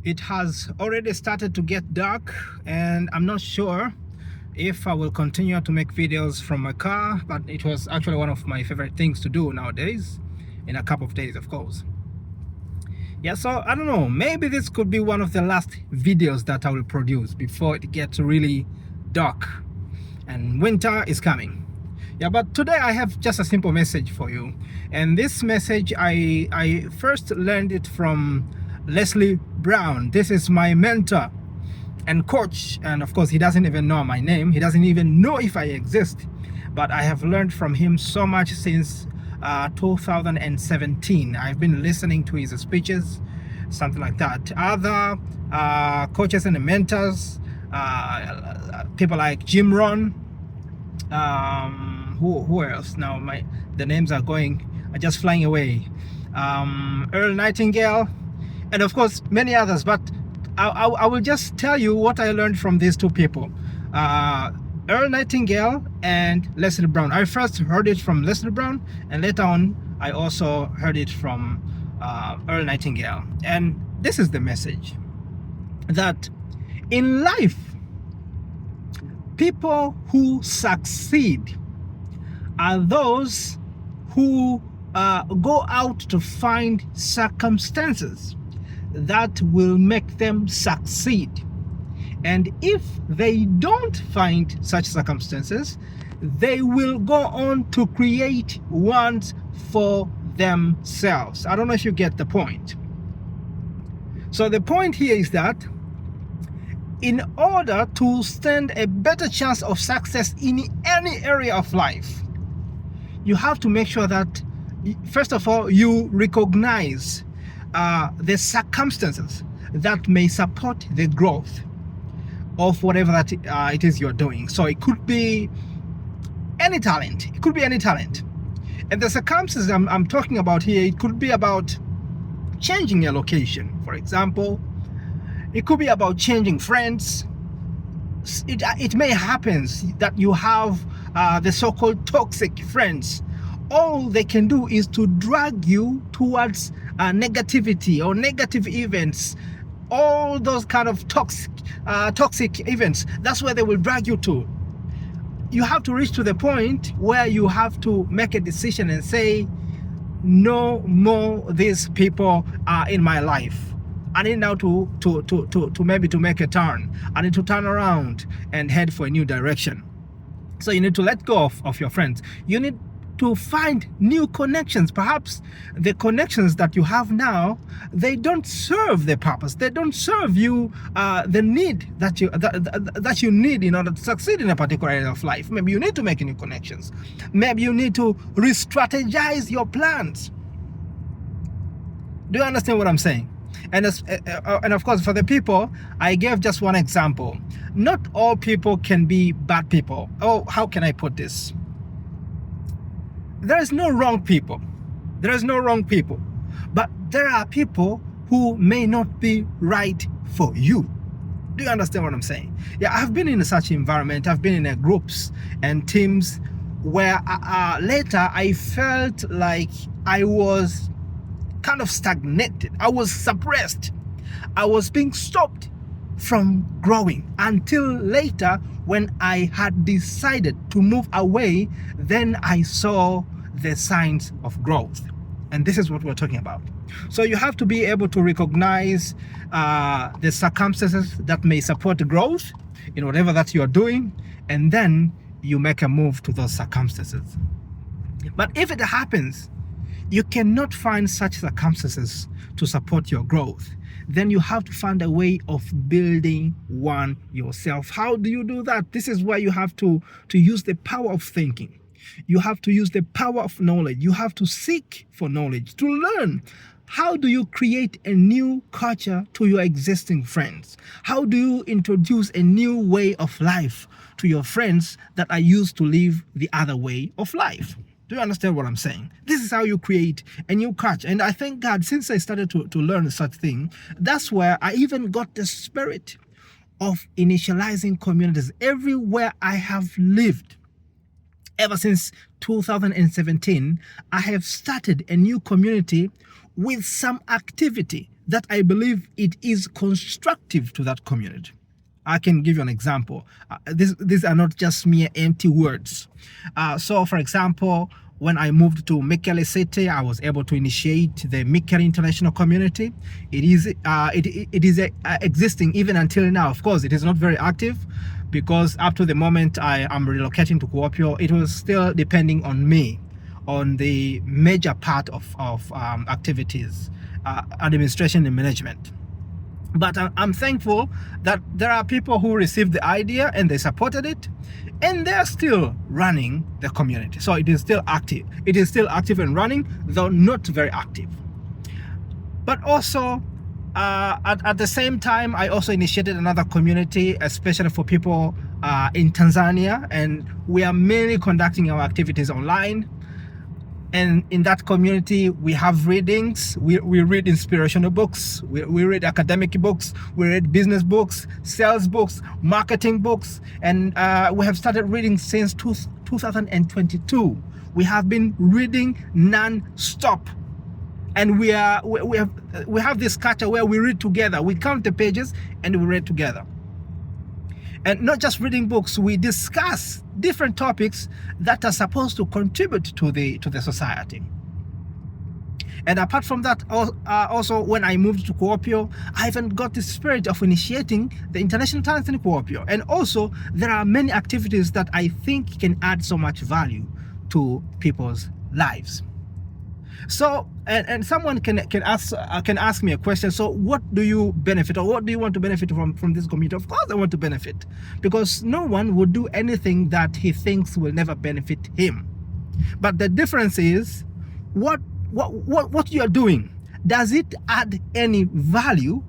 It has already started to get dark, and I'm not sure if I will continue to make videos from my car, but it was actually one of my favorite things to do nowadays, in a couple of days, of course. Yeah, so I don't know, maybe this could be one of the last videos that I will produce before it gets really dark and winter is coming. Yeah, but today I have just a simple message for you, and this message I first learned it from Leslie Brown. This is my mentor and coach, and of course he doesn't even know my name, he doesn't even know if I exist, but I have learned from him so much since 2017. I've been listening to his speeches, something like that. Other coaches and mentors, people like Jim Rohn, who else now, the names are just flying away, Earl Nightingale, and of course many others, but I will just tell you what I learned from these two people, Earl Nightingale and Leslie Brown. I first heard it from Leslie Brown, and later on I also heard it from Earl Nightingale. And this is the message: that in life, people who succeed are those who go out to find circumstances that will make them succeed. And if they don't find such circumstances, they will go on to create ones for themselves. I don't know if you get the point. So the point here is that in order to stand a better chance of success in any area of life, you have to make sure that, first of all, you recognize the circumstances that may support the growth of whatever that it is you're doing. So it could be any talent. It could be any talent. And the circumstances I'm talking about here, it could be about changing your location, for example. It could be about changing friends. It may happen that you have the so-called toxic friends. All they can do is to drag you towards negativity or negative events. All those kind of toxic events, that's where they will drag you to. You have to reach to the point where you have to make a decision and say, no more these people are in my life. I need now to maybe to make a turn. I need to turn around and head for a new direction. So you need to let go of your friends. You need to find new connections. Perhaps the connections that you have now, they don't serve the purpose. They don't serve you the need that you need in order to succeed in a particular area of life. Maybe you need to make new connections. Maybe you need to re-strategize your plans. Do you understand what I'm saying? And of course, for the people, I gave just one example. Not all people can be bad people. Oh, how can I put this? There is no wrong people. There is no wrong people. But there are people who may not be right for you. Do you understand what I'm saying? Yeah, I've been in such environment. I've been in groups and teams where later I felt like I was kind of stagnated. I was suppressed. I was being stopped from growing until later, when I had decided to move away, then I saw the signs of growth. And this is what we're talking about. So you have to be able to recognize the circumstances that may support growth in whatever that you're doing, and then you make a move to those circumstances. But if it happens, you cannot find such circumstances to support your growth, then you have to find a way of building one yourself. How do you do that? This is where you have to use the power of thinking. You have to use the power of knowledge. You have to seek for knowledge, to learn. How do you create a new culture to your existing friends? How do you introduce a new way of life to your friends that are used to live the other way of life? Do you understand what I'm saying? This is how you create a new culture. And I thank God, since I started to learn such thing, that's where I even got the spirit of initializing communities everywhere I have lived. Ever since 2017, I have started a new community with some activity that I believe it is constructive to that community. I can give you an example. These are not just mere empty words. So, for example, when I moved to Mekelle City, I was able to initiate the Mekelle International Community. It is existing even until now. Of course, it is not very active because up to the moment I am relocating to Kuopio, it was still depending on me, on the major part of activities, administration and management. But I'm thankful that there are people who received the idea and they supported it, and they're still running the community. So it is still active. It is still active and running, though not very active. But also, at the same time, I also initiated another community, especially for people in Tanzania, and we are mainly conducting our activities online. And in that community, we have readings. We read inspirational books. We read academic books. We read business books, sales books, marketing books. And we have started reading since 2022. We have been reading non-stop. And we have this culture where we read together. We count the pages and we read together. And not just reading books, we discuss different topics that are supposed to contribute to the society. And apart from that, also when I moved to Kuopio, I even got the spirit of initiating the International Talent in Kuopio. And also, there are many activities that I think can add so much value to people's lives. So, and someone can ask me a question. So, what do you benefit, or what do you want to benefit from this community? Of course, I want to benefit, because no one would do anything that he thinks will never benefit him. But the difference is, what you are doing, does it add any value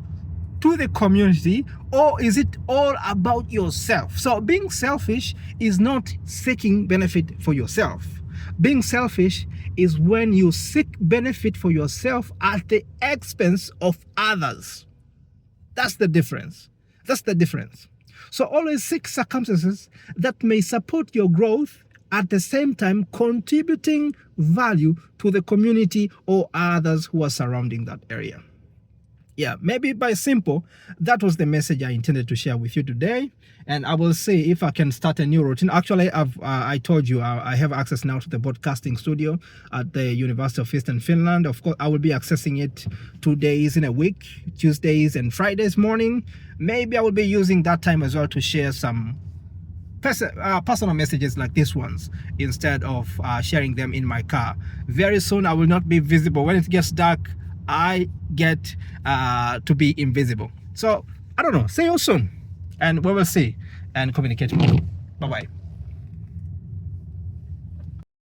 to the community, or is it all about yourself? So, being selfish is not seeking benefit for yourself. Being selfish is when you seek benefit for yourself at the expense of others. That's the difference. That's the difference. So always seek circumstances that may support your growth, at the same time contributing value to the community or others who are surrounding that area. Yeah, maybe by simple, that was the message I intended to share with you today. And I will see if I can start a new routine. Actually, I told you I have access now to the broadcasting studio at the University of Eastern Finland. Of course, I will be accessing it 2 days in a week, Tuesdays and Fridays morning. Maybe I will be using that time as well to share some personal messages like these ones, instead of sharing them in my car. Very soon, I will not be visible. When it gets dark, I get to be invisible. So, I don't know. See you soon. And we will see and communicate more. Bye-bye.